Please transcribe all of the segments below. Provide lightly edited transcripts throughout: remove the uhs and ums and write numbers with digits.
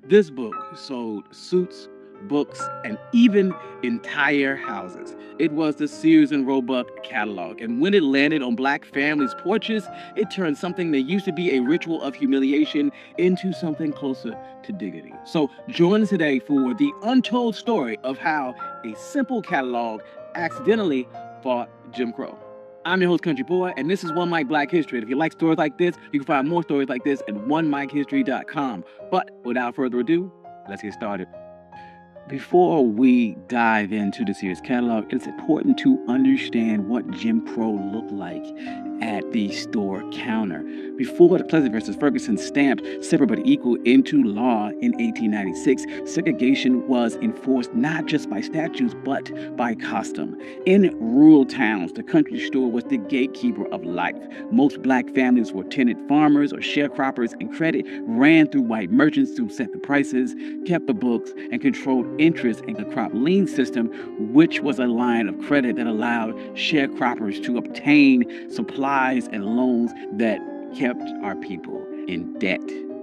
This book sold suits, books, and even entire houses. It was the Sears and Roebuck catalog, and when it landed on black families' porches, it turned something that used to be a ritual of humiliation into something closer to dignity. So join us today for the untold story of how a simple catalog accidentally fought Jim Crow. I'm your host, Country Boy, and this is One Mic Black History. And if you like stories like this, you can find more stories like this at onemichistory.com. But without further ado, let's get started. Before we dive into the Sears catalog, it's important to understand what Jim Crow looked like at the store counter. Before the Pleasant versus Ferguson stamped separate but equal into law in 1896, segregation was enforced not just by statutes but by custom. In rural towns, the country store was the gatekeeper of life. Most black families were tenant farmers or sharecroppers, and credit ran through white merchants who set the prices, kept the books, and controlled interest in the crop lien system, which was a line of credit that allowed sharecroppers to obtain supplies and loans that kept our people in debt.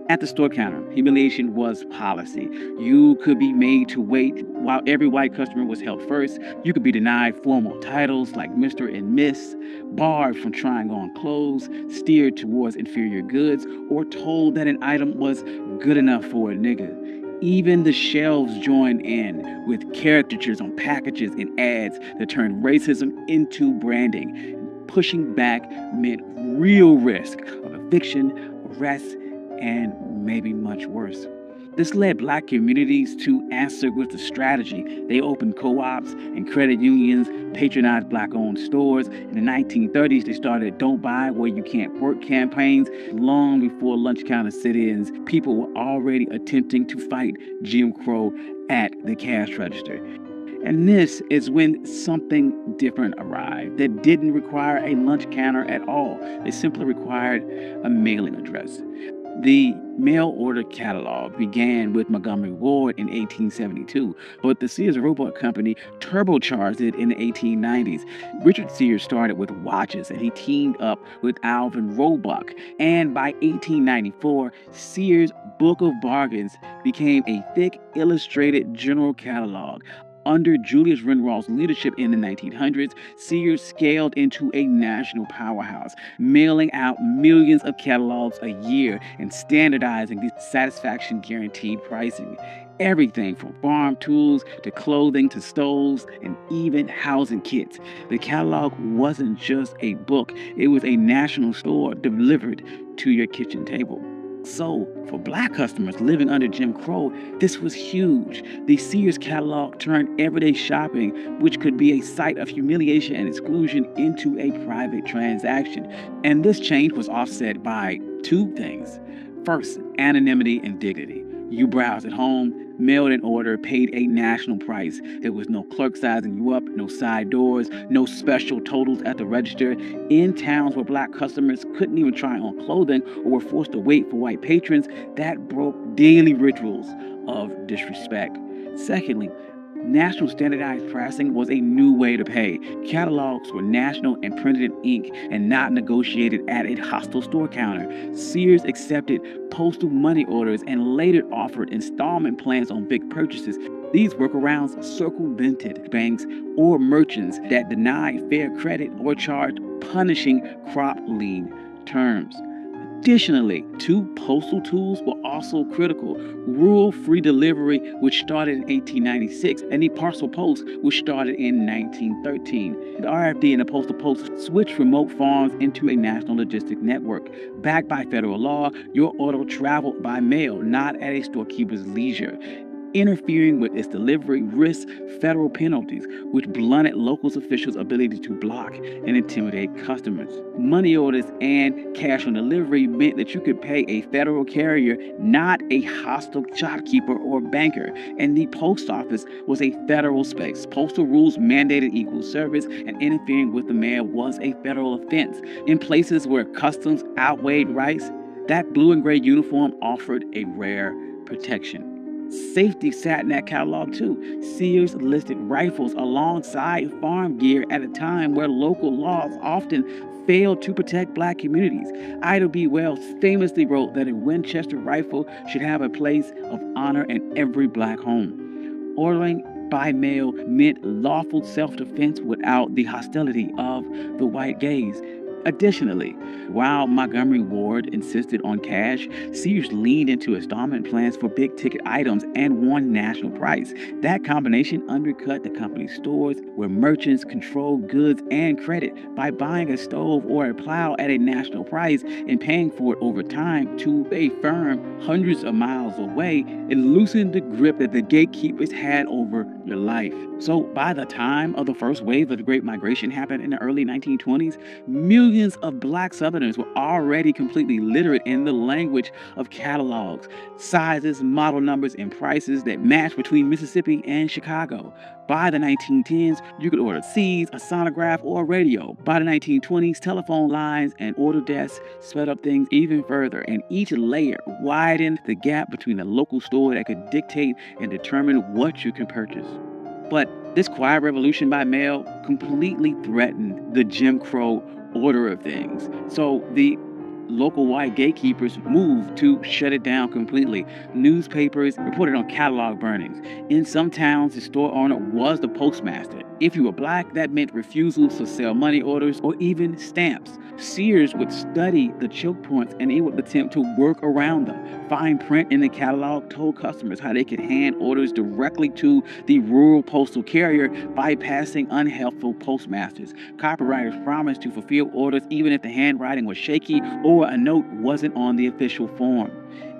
At the store counter, humiliation was policy. You could be made to wait while every white customer was held first. You could be denied formal titles like Mr. and Miss, barred from trying on clothes, steered towards inferior goods, or told that an item was good enough for a nigga. Even the shelves joined in with caricatures on packages and ads that turned racism into branding. Pushing back meant real risk of eviction, arrest, and maybe much worse. This led black communities to answer with the strategy. They opened co-ops and credit unions, patronized black-owned stores. In the 1930s, they started Don't Buy Where You Can't Work campaigns. Long before lunch counter sit-ins, people were already attempting to fight Jim Crow at the cash register. And this is when something different arrived that didn't require a lunch counter at all. It simply required a mailing address. The mail order catalog began with Montgomery Ward in 1872, but the Sears Roebuck Company turbocharged it in the 1890s. Richard Sears started with watches, and he teamed up with Alvin Roebuck. And by 1894, Sears' Book of Bargains became a thick, illustrated general catalog. Under Julius Renraw's leadership in the 1900s, Sears scaled into a national powerhouse, mailing out millions of catalogs a year and standardizing the satisfaction guaranteed pricing. Everything from farm tools to clothing to stoves and even housing kits. The catalog wasn't just a book, it was a national store delivered to your kitchen table. So, for black customers living under Jim Crow, this was huge. The Sears catalog turned everyday shopping, which could be a site of humiliation and exclusion, into a private transaction. And this change was offset by two things. First, anonymity and dignity. You browsed at home, mailed an order, paid a national price. There was no clerk sizing you up, no side doors, no special totals at the register. In towns where black customers couldn't even try on clothing or were forced to wait for white patrons, that broke daily rituals of disrespect. Secondly, national standardized pricing was a new way to pay. Catalogs were national and printed in ink and not negotiated at a hostile store counter. Sears accepted postal money orders and later offered installment plans on big purchases. These workarounds circumvented banks or merchants that denied fair credit or charged punishing crop lien terms. Additionally, two postal tools were also critical: rural free delivery, which started in 1896, and the parcel post, which started in 1913. The RFD and the postal post switched remote farms into a national logistic network. Backed by federal law, your order traveled by mail, not at a storekeeper's leisure. Interfering with its delivery risked federal penalties, which blunted local officials' ability to block and intimidate customers. Money orders and cash on delivery meant that you could pay a federal carrier, not a hostile shopkeeper or banker. And the post office was a federal space. Postal rules mandated equal service, and interfering with the mail was a federal offense. In places where customs outweighed rights, that blue and gray uniform offered a rare protection. Safety sat in that catalog too. Sears listed rifles alongside farm gear at a time where local laws often failed to protect black communities. Ida B. Wells famously wrote that a Winchester rifle should have a place of honor in every black home. Ordering by mail meant lawful self defense without the hostility of the white gaze. Additionally, while Montgomery Ward insisted on cash, Sears leaned into installment plans for big ticket items and won national price. That combination undercut the company's stores, where merchants controlled goods and credit. By buying a stove or a plow at a national price and paying for it over time to a firm hundreds of miles away, it loosened the grip that the gatekeepers had over your life. So by the time of the first wave of the Great Migration happened in the early 1920s, millions of black Southerners were already completely literate in the language of catalogs, sizes, model numbers, and prices that matched between Mississippi and Chicago. By the 1910s, you could order seeds, a sonograph, or a radio. By the 1920s, telephone lines and order desks sped up things even further, and each layer widened the gap between the local store that could dictate and determine what you can purchase. But this quiet revolution by mail completely threatened the Jim Crow order of things. So the local white gatekeepers moved to shut it down completely. Newspapers reported on catalog burnings. In some towns, the store owner was the postmaster. If you were black, that meant refusals to sell money orders or even stamps. Sears would study the choke points and it would attempt to work around them. Fine print in the catalog told customers how they could hand orders directly to the rural postal carrier, bypassing unhelpful postmasters. Copywriters promised to fulfill orders even if the handwriting was shaky or a note wasn't on the official form.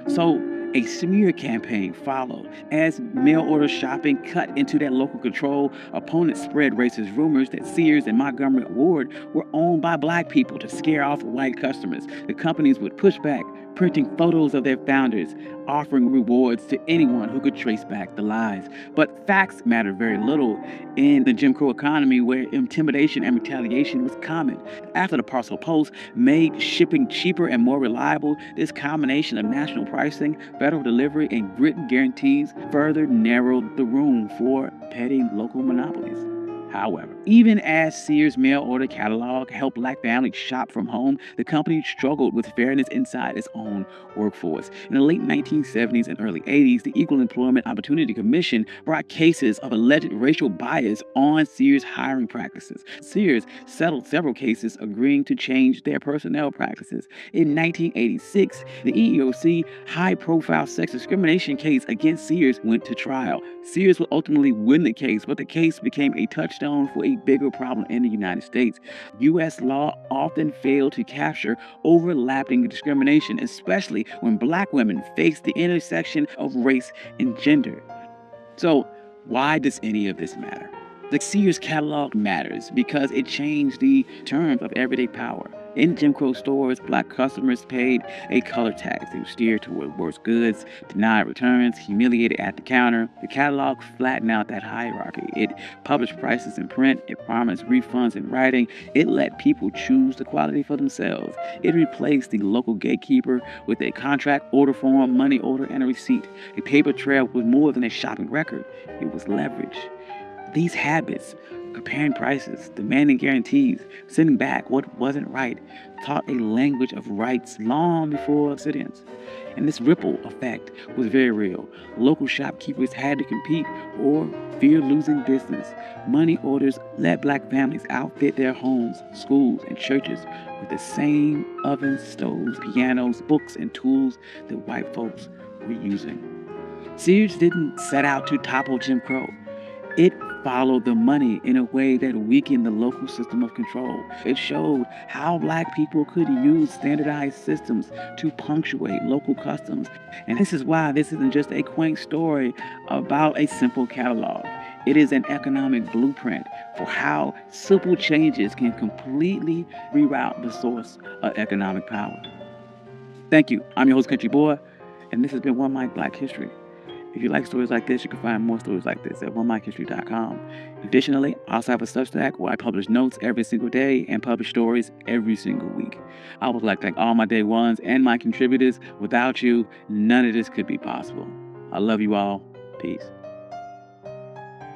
So a smear campaign followed. As mail order shopping cut into that local control, opponents spread racist rumors that Sears and Montgomery Ward were owned by black people to scare off white customers. The companies would push back, printing photos of their founders, offering rewards to anyone who could trace back the lies. But facts mattered very little in the Jim Crow economy, where intimidation and retaliation was common. After the parcel post made shipping cheaper and more reliable, this combination of national pricing, federal delivery, and written guarantees further narrowed the room for petty local monopolies. However, even as Sears' mail order catalog helped black families shop from home, the company struggled with fairness inside its own workforce. In the late 1970s and early 80s, the Equal Employment Opportunity Commission brought cases of alleged racial bias on Sears' hiring practices. Sears settled several cases, agreeing to change their personnel practices. In 1986, the EEOC high-profile sex discrimination case against Sears went to trial. Sears would ultimately win the case, but the case became a touchstone for a bigger problem in the United States. U.S. law often failed to capture overlapping discrimination, especially when black women face the intersection of race and gender. So, why does any of this matter? The Sears catalog matters because it changed the terms of everyday power. In Jim Crow stores, black customers paid a color tax. They were steered toward worse goods, denied returns, humiliated at the counter. The catalog flattened out that hierarchy. It published prices in print. It promised refunds in writing. It let people choose the quality for themselves. It replaced the local gatekeeper with a contract, order form, money order, and a receipt. A paper trail was more than a shopping record. It was leverage. These habits, comparing prices, demanding guarantees, sending back what wasn't right, taught a language of rights long before citizens. And this ripple effect was very real. Local shopkeepers had to compete or fear losing business. Money orders let black families outfit their homes, schools, and churches with the same ovens, stoves, pianos, books, and tools that white folks were using. Sears didn't set out to topple Jim Crow. It followed the money in a way that weakened the local system of control. It showed how black people could use standardized systems to punctuate local customs. And this is why this isn't just a quaint story about a simple catalog. It is an economic blueprint for how simple changes can completely reroute the source of economic power. Thank you. I'm your host, Country Boy, and this has been One Mic Black History. If you like stories like this, you can find more stories like this at onemichistory.com. Additionally, I also have a Substack where I publish notes every single day and publish stories every single week. I would like to thank all my day ones and my contributors. Without you, none of this could be possible. I love you all. Peace.